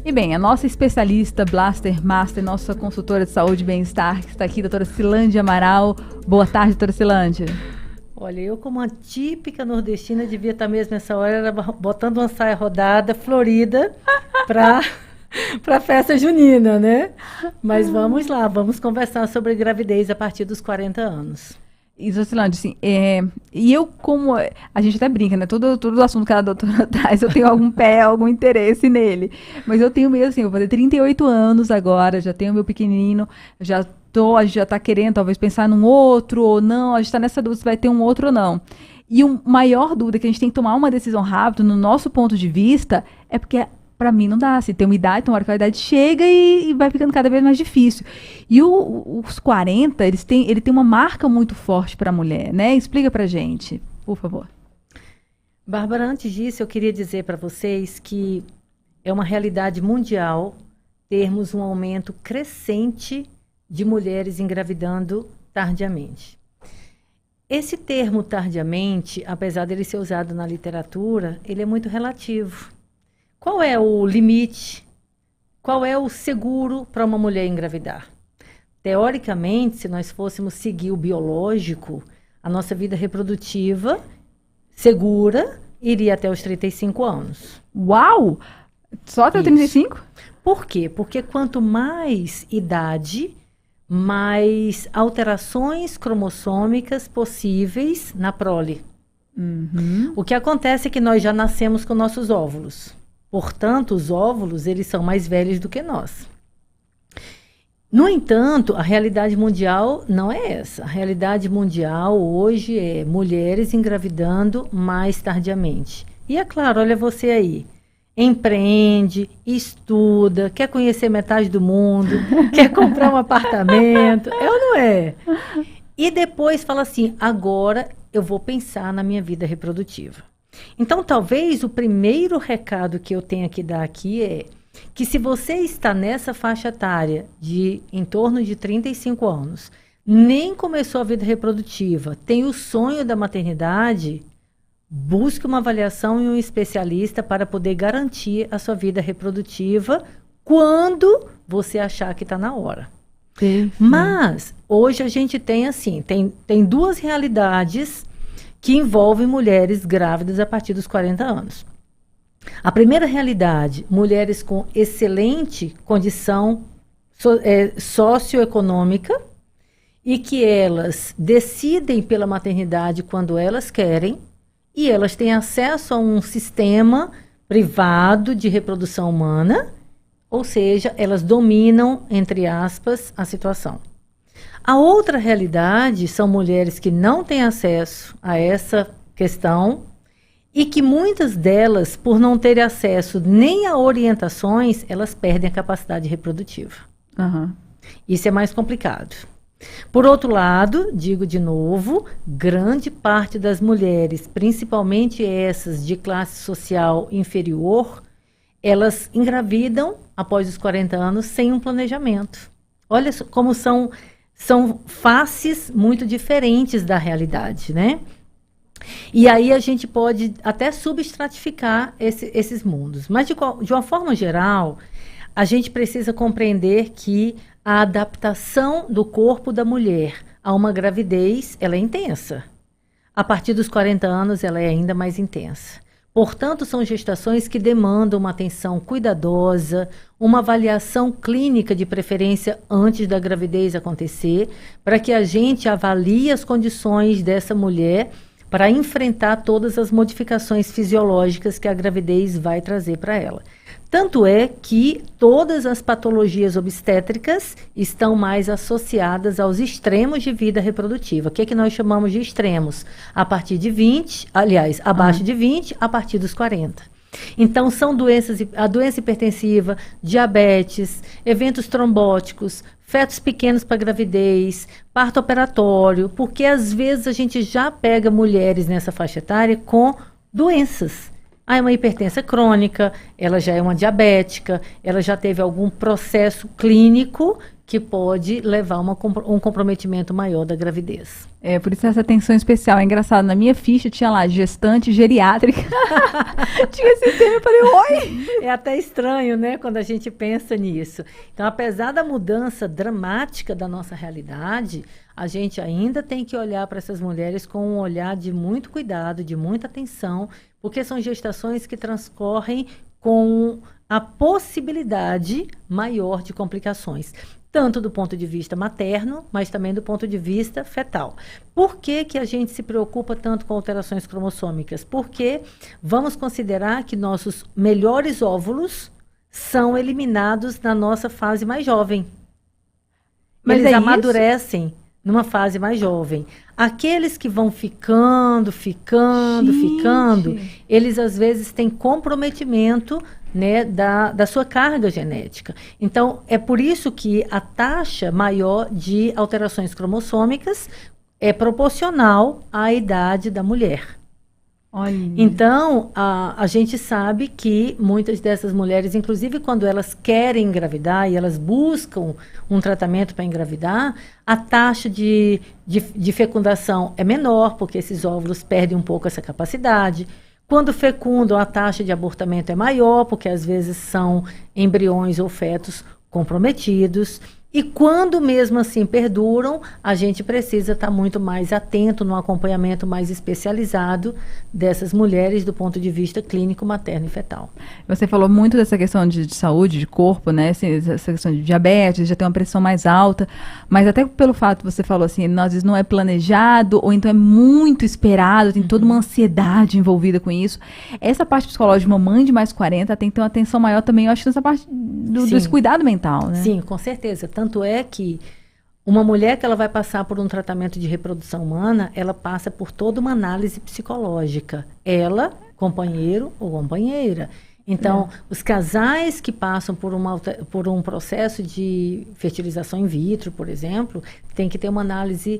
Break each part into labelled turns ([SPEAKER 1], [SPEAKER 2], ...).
[SPEAKER 1] E bem, a nossa especialista, Blaster Master, nossa consultora de saúde e bem-estar, que está aqui, doutora Cilândia Amaral. Boa tarde, doutora Cilândia.
[SPEAKER 2] Olha, eu como uma típica nordestina devia estar mesmo nessa hora botando uma saia rodada, florida, para a festa junina, né? Mas vamos lá, vamos conversar sobre gravidez a partir dos 40 anos.
[SPEAKER 1] Isso, Cilândia, assim, e eu como, a gente até brinca, né, todo o assunto que a doutora traz, eu tenho algum interesse nele, mas eu tenho mesmo, assim, eu vou fazer 38 anos agora, já tenho meu pequenino, a gente já tá querendo talvez pensar num outro ou não, a gente tá nessa dúvida se vai ter um outro ou não. E a maior dúvida que a gente tem que tomar uma decisão rápida, no nosso ponto de vista, é porque para mim não dá, se tem uma idade, então a hora que a idade chega e vai ficando cada vez mais difícil. E os 40, ele tem uma marca muito forte para a mulher, né? Explica pra gente, por favor.
[SPEAKER 2] Bárbara, antes disso, eu queria dizer para vocês que é uma realidade mundial termos um aumento crescente de mulheres engravidando tardiamente. Esse termo tardiamente, apesar dele ser usado na literatura, ele é muito relativo. Qual é o limite? Qual é o seguro para uma mulher engravidar? Teoricamente, se nós fôssemos seguir o biológico, a nossa vida reprodutiva segura iria até os 35 anos.
[SPEAKER 1] Uau! Só até os 35?
[SPEAKER 2] Por quê? Porque quanto mais idade, mais alterações cromossômicas possíveis na prole.
[SPEAKER 1] Uhum.
[SPEAKER 2] O que acontece é que nós já nascemos com nossos óvulos. Portanto, os óvulos, eles são mais velhos do que nós. No entanto, a realidade mundial não é essa. A realidade mundial hoje é mulheres engravidando mais tardiamente. E é claro, olha você aí. Empreende, estuda, quer conhecer metade do mundo, quer comprar um apartamento, é ou não é? E depois fala assim, agora eu vou pensar na minha vida reprodutiva. Então, talvez o primeiro recado que eu tenha que dar aqui é que se você está nessa faixa etária de em torno de 35 anos, nem começou a vida reprodutiva, tem o sonho da maternidade, busque uma avaliação e um especialista para poder garantir a sua vida reprodutiva quando você achar que está na hora.
[SPEAKER 1] Sim.
[SPEAKER 2] Mas, hoje a gente tem assim, tem duas realidades que envolvem mulheres grávidas a partir dos 40 anos. A primeira realidade, mulheres com excelente condição socioeconômica e que elas decidem pela maternidade quando elas querem e elas têm acesso a um sistema privado de reprodução humana, ou seja, elas dominam, entre aspas, a situação. A outra realidade são mulheres que não têm acesso a essa questão e que muitas delas, por não terem acesso nem a orientações, elas perdem a capacidade reprodutiva.
[SPEAKER 1] Uhum.
[SPEAKER 2] Isso é mais complicado. Por outro lado, digo de novo, grande parte das mulheres, principalmente essas de classe social inferior, elas engravidam após os 40 anos sem um planejamento. Olha como são faces muito diferentes da realidade, né? E aí a gente pode até substratificar esses mundos. Mas, de uma forma geral, a gente precisa compreender que a adaptação do corpo da mulher a uma gravidez, ela é intensa. A partir dos 40 anos, ela é ainda mais intensa. Portanto, são gestações que demandam uma atenção cuidadosa, uma avaliação clínica de preferência antes da gravidez acontecer, para que a gente avalie as condições dessa mulher para enfrentar todas as modificações fisiológicas que a gravidez vai trazer para ela. Tanto é que todas as patologias obstétricas estão mais associadas aos extremos de vida reprodutiva. O que é que nós chamamos de extremos? A partir de 20, aliás, abaixo de 20, a partir dos 40. Então, são doenças, a doença hipertensiva, diabetes, eventos trombóticos, fetos pequenos para gravidez, parto operatório, porque às vezes a gente já pega mulheres nessa faixa etária com doenças. É uma hipertensa crônica, ela já é uma diabética, ela já teve algum processo clínico que pode levar um comprometimento maior da gravidez.
[SPEAKER 1] Por isso essa atenção especial. É engraçado, na minha ficha tinha lá, gestante geriátrica. Tinha esse termo, eu falei, oi!
[SPEAKER 2] É até estranho, né, quando a gente pensa nisso. Então, apesar da mudança dramática da nossa realidade, a gente ainda tem que olhar para essas mulheres com um olhar de muito cuidado, de muita atenção, porque são gestações que transcorrem com a possibilidade maior de complicações, tanto do ponto de vista materno, mas também do ponto de vista fetal. Por que que a gente se preocupa tanto com alterações cromossômicas? Porque vamos considerar que nossos melhores óvulos são eliminados na nossa fase mais jovem.
[SPEAKER 1] Mas
[SPEAKER 2] eles
[SPEAKER 1] é
[SPEAKER 2] amadurecem
[SPEAKER 1] isso?
[SPEAKER 2] Numa fase mais jovem. Aqueles que vão ficando, eles às vezes têm comprometimento, né, da sua carga genética. Então, é por isso que a taxa maior de alterações cromossômicas é proporcional à idade da mulher.
[SPEAKER 1] Olha.
[SPEAKER 2] Então, a gente sabe que muitas dessas mulheres, inclusive quando elas querem engravidar e elas buscam um tratamento para engravidar, a taxa de fecundação é menor, porque esses óvulos perdem um pouco essa capacidade. Quando fecundam, a taxa de abortamento é maior, porque às vezes são embriões ou fetos comprometidos. E quando mesmo assim perduram, a gente precisa estar muito mais atento no acompanhamento mais especializado dessas mulheres do ponto de vista clínico, materno e fetal.
[SPEAKER 1] Você falou muito dessa questão de saúde, de corpo, né? Assim, essa questão de diabetes, já tem uma pressão mais alta, mas até pelo fato que você falou assim, às vezes não é planejado, ou então é muito esperado, tem toda uma ansiedade envolvida com isso. Essa parte psicológica de mamãe de mais 40 tem que ter uma atenção maior também, eu acho, nessa parte desse cuidado mental, né?
[SPEAKER 2] Sim, com certeza. Tanto é que uma mulher que ela vai passar por um tratamento de reprodução humana, ela passa por toda uma análise psicológica. Ela, companheiro ou companheira. Então, os casais que passam por um processo de fertilização in vitro, por exemplo, tem que ter uma análise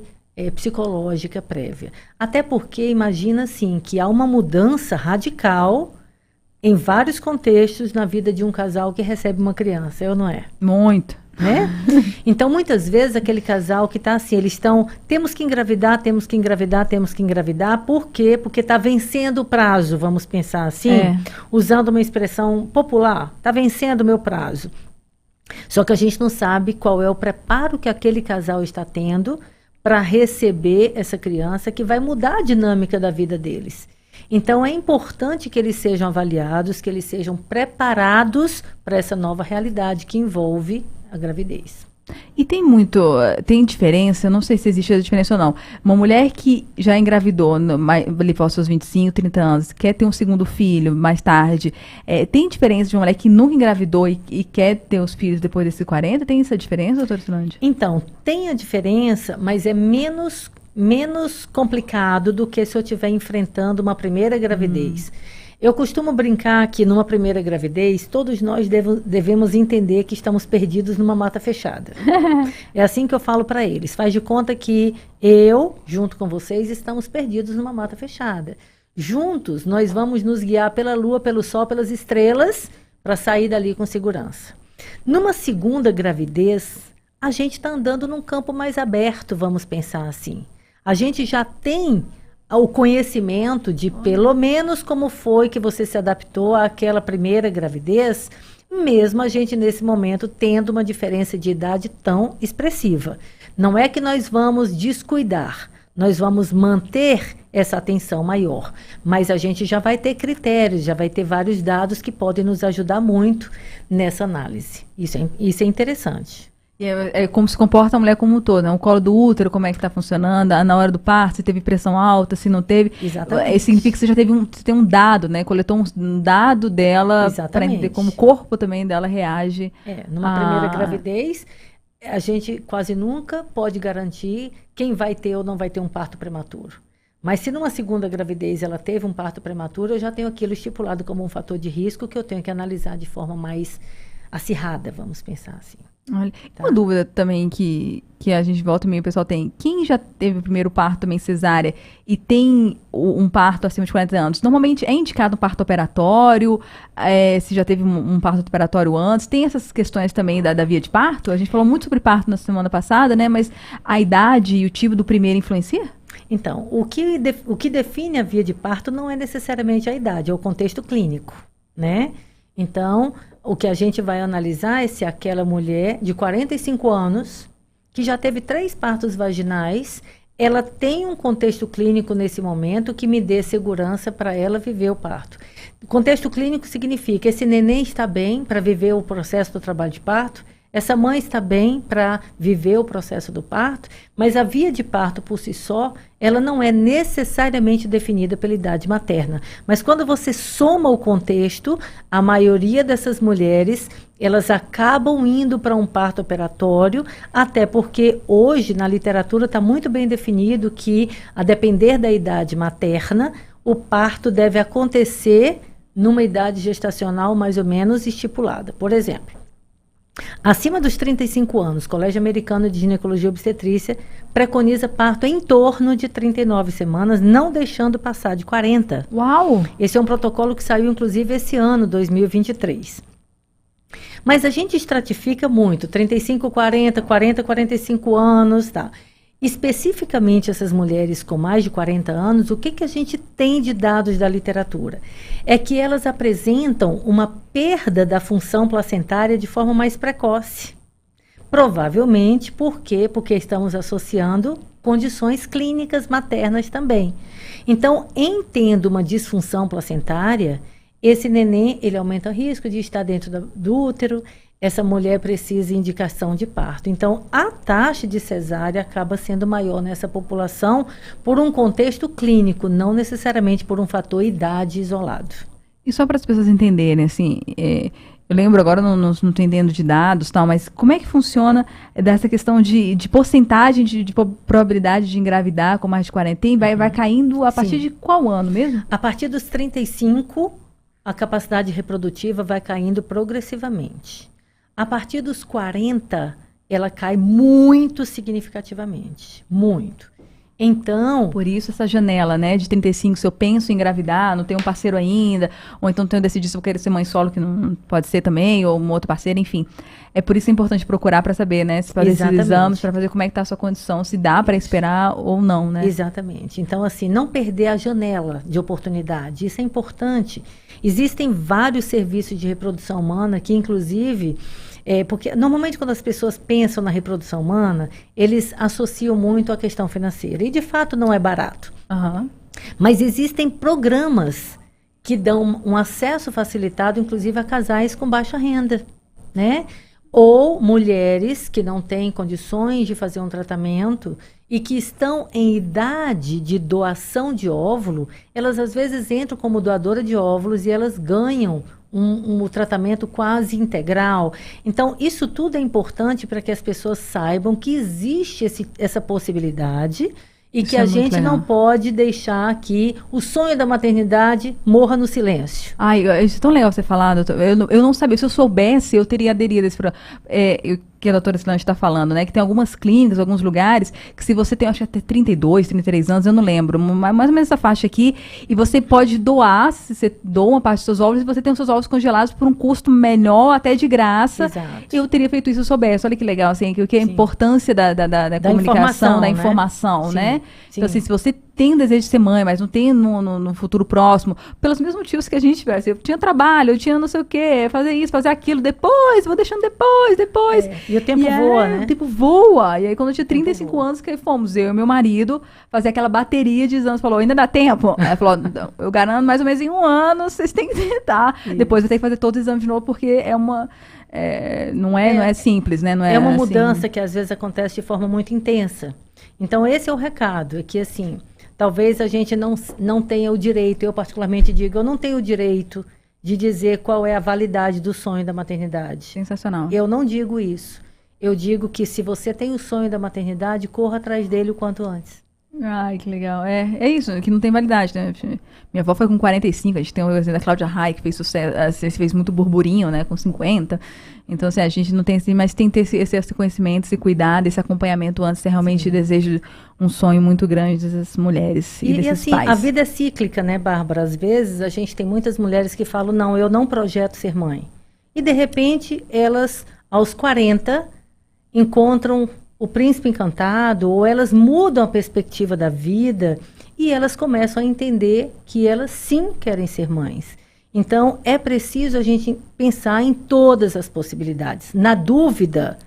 [SPEAKER 2] psicológica prévia. Até porque, imagina assim, que há uma mudança radical em vários contextos na vida de um casal que recebe uma criança, é ou não é?
[SPEAKER 1] Muito.
[SPEAKER 2] Né? Então, muitas vezes, aquele casal que está assim, eles estão, temos que engravidar, por quê? Porque está vencendo o prazo, vamos pensar assim, usando uma expressão popular, está vencendo o meu prazo. Só que a gente não sabe qual é o preparo que aquele casal está tendo para receber essa criança que vai mudar a dinâmica da vida deles. Então, é importante que eles sejam avaliados, que eles sejam preparados para essa nova realidade que envolve a gravidez.
[SPEAKER 1] E tem diferença, eu não sei se existe a diferença ou não. Uma mulher que já engravidou ali para os seus 25, 30 anos, quer ter um segundo filho mais tarde, tem diferença de uma mulher que nunca engravidou e quer ter os filhos depois desses 40? Tem essa diferença, doutora Silândia?
[SPEAKER 2] Então, tem a diferença, mas é menos complicado do que se eu estiver enfrentando uma primeira gravidez. Eu costumo brincar que numa primeira gravidez, todos nós devemos entender que estamos perdidos numa mata fechada. É assim que eu falo para eles. Faz de conta que eu, junto com vocês, estamos perdidos numa mata fechada. Juntos, nós vamos nos guiar pela lua, pelo sol, pelas estrelas, para sair dali com segurança. Numa segunda gravidez, a gente está andando num campo mais aberto, vamos pensar assim. A gente já tem o conhecimento de pelo menos como foi que você se adaptou àquela primeira gravidez, mesmo a gente nesse momento tendo uma diferença de idade tão expressiva. Não é que nós vamos descuidar, nós vamos manter essa atenção maior, mas a gente já vai ter critérios, já vai ter vários dados que podem nos ajudar muito nessa análise. Isso é interessante.
[SPEAKER 1] E é como se comporta a mulher como um todo, né? O colo do útero, como é que está funcionando, na hora do parto, se teve pressão alta, se não teve.
[SPEAKER 2] Exatamente.
[SPEAKER 1] Significa que você já teve tem um dado, né? Coletou um dado dela para entender como o corpo também dela reage.
[SPEAKER 2] Numa primeira gravidez, a gente quase nunca pode garantir quem vai ter ou não vai ter um parto prematuro. Mas se numa segunda gravidez ela teve um parto prematuro, eu já tenho aquilo estipulado como um fator de risco que eu tenho que analisar de forma mais acirrada, vamos pensar assim.
[SPEAKER 1] Olha,
[SPEAKER 2] Tá?
[SPEAKER 1] uma dúvida também que a gente volta e meio o pessoal tem. Quem já teve o primeiro parto também cesárea e tem um parto acima de 40 anos, normalmente é indicado um parto operatório, se já teve um parto operatório antes, tem essas questões também da via de parto? A gente falou muito sobre parto na semana passada, né? Mas a idade e o tipo do primeiro influencia?
[SPEAKER 2] Então, o que define a via de parto não é necessariamente a idade, é o contexto clínico, né? Então, o que a gente vai analisar é se aquela mulher de 45 anos, que já teve 3 partos vaginais, ela tem um contexto clínico nesse momento que me dê segurança para ela viver o parto. Contexto clínico significa esse neném está bem para viver o processo do trabalho de parto, essa mãe está bem para viver o processo do parto, mas a via de parto por si só, ela não é necessariamente definida pela idade materna. Mas quando você soma o contexto, a maioria dessas mulheres, elas acabam indo para um parto operatório, até porque hoje na literatura está muito bem definido que, a depender da idade materna, o parto deve acontecer numa idade gestacional mais ou menos estipulada. Por exemplo, acima dos 35 anos, o Colégio Americano de Ginecologia e Obstetrícia preconiza parto em torno de 39 semanas, não deixando passar de 40.
[SPEAKER 1] Uau!
[SPEAKER 2] Esse é um protocolo que saiu, inclusive, esse ano, 2023. Mas a gente estratifica muito, 35, 40, 40, 45 anos, tá? Especificamente essas mulheres com mais de 40 anos, o que a gente tem de dados da literatura? É que elas apresentam uma perda da função placentária de forma mais precoce. Provavelmente, por quê? Porque estamos associando condições clínicas maternas também. Então, em tendo uma disfunção placentária, esse neném, ele aumenta o risco de estar dentro do útero, essa mulher precisa de indicação de parto. Então, a taxa de cesárea acaba sendo maior nessa população por um contexto clínico, não necessariamente por um fator idade isolado.
[SPEAKER 1] E só para as pessoas entenderem, assim, eu lembro agora, não estou entendendo de dados, tal, mas como é que funciona dessa questão de porcentagem de probabilidade de engravidar com mais de 40? Vai caindo a partir de qual ano mesmo?
[SPEAKER 2] A partir dos 35, a capacidade reprodutiva vai caindo progressivamente. A partir dos 40, ela cai muito significativamente. Muito. Então...
[SPEAKER 1] Por isso essa janela, né, de 35, se eu penso em engravidar, não tenho um parceiro ainda, ou então tenho decidido se eu quero ser mãe solo, que não pode ser também, ou um outro parceiro, enfim. É por isso que é importante procurar para saber, né, se fazer esses exames, para fazer como é que está a sua condição, se dá para esperar ou não, né?
[SPEAKER 2] Exatamente. Então, assim, não perder a janela de oportunidade, isso é importante. Existem vários serviços de reprodução humana que, inclusive... porque normalmente quando as pessoas pensam na reprodução humana, eles associam muito à questão financeira. E de fato não é barato.
[SPEAKER 1] Uhum.
[SPEAKER 2] Mas existem programas que dão um acesso facilitado, inclusive a casais com baixa renda, né? Ou mulheres que não têm condições de fazer um tratamento e que estão em idade de doação de óvulo, elas às vezes entram como doadora de óvulos e elas ganham um tratamento quase integral. Então, isso tudo é importante para que as pessoas saibam que existe essa possibilidade e que a gente não pode deixar que o sonho da maternidade morra no silêncio.
[SPEAKER 1] Ai, isso é tão legal você falar, doutor. Eu não sabia. Se eu soubesse, eu teria aderido a esse programa. Que a doutora Silane está falando, né? Que tem algumas clínicas, alguns lugares, que se você tem, acho que até 32, 33 anos, eu não lembro, mais ou menos essa faixa aqui, e você pode doar, se você doa uma parte dos seus óvulos, você tem os seus óvulos congelados por um custo menor, até de graça.
[SPEAKER 2] Exato.
[SPEAKER 1] Eu teria feito isso se eu soubesse. Olha que legal, assim, que a importância da comunicação, da informação, né?
[SPEAKER 2] Sim.
[SPEAKER 1] Então, assim, se você tem desejo de ser mãe, mas não tem no futuro próximo, pelos mesmos motivos que a gente tivesse. Eu tinha trabalho, eu tinha não sei o quê, fazer isso, fazer aquilo, depois, vou deixando depois.
[SPEAKER 2] E o tempo voa, né?
[SPEAKER 1] O tempo voa. E aí, quando eu tinha 35 anos, que fomos, eu e meu marido, fazer aquela bateria de exames. Falou, ainda dá tempo? Aí falou, eu garanto mais ou menos em 1 ano, vocês têm que tentar. Isso. Depois eu tenho que fazer todos os exames de novo, porque não é simples, né? Não
[SPEAKER 2] é uma
[SPEAKER 1] assim,
[SPEAKER 2] mudança que às vezes acontece de forma muito intensa. Então, esse é o recado, é que assim, talvez a gente não tenha o direito, eu particularmente digo, eu não tenho o direito de dizer qual é a validade do sonho da maternidade.
[SPEAKER 1] Sensacional.
[SPEAKER 2] Eu não digo isso. Eu digo que se você tem o sonho da maternidade, corra atrás dele o quanto antes.
[SPEAKER 1] Ai, que legal. É isso, que não tem validade, né? Minha avó foi com 45, a gente tem o exemplo da Cláudia Raia, que fez sucesso, assim, fez muito burburinho, né, com 50. Então, assim, a gente não tem assim, mas tem que ter esse conhecimento, esse cuidado, esse acompanhamento antes de realmente desejo um sonho muito grande dessas mulheres e desses
[SPEAKER 2] E assim,
[SPEAKER 1] pais.
[SPEAKER 2] a vida é cíclica, né, Bárbara? Às vezes a gente tem muitas mulheres que falam, não, eu não projeto ser mãe. E de repente, elas, aos 40, encontram o príncipe encantado, ou elas mudam a perspectiva da vida e elas começam a entender que elas sim querem ser mães. Então, é preciso a gente pensar em todas as possibilidades. Na dúvida,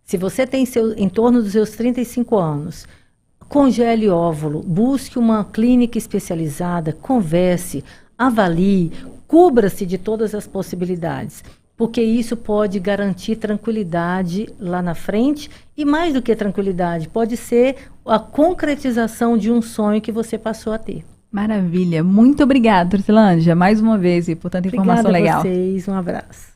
[SPEAKER 2] se você tem em torno dos seus 35 anos, congele óvulo, busque uma clínica especializada, converse, avalie, cubra-se de todas as possibilidades, porque isso pode garantir tranquilidade lá na frente e, mais do que tranquilidade, pode ser a concretização de um sonho que você passou a ter.
[SPEAKER 1] Maravilha. Muito obrigada, Trutilândia, mais uma vez, e por tanta informação
[SPEAKER 2] Obrigada
[SPEAKER 1] legal.
[SPEAKER 2] a vocês, um abraço.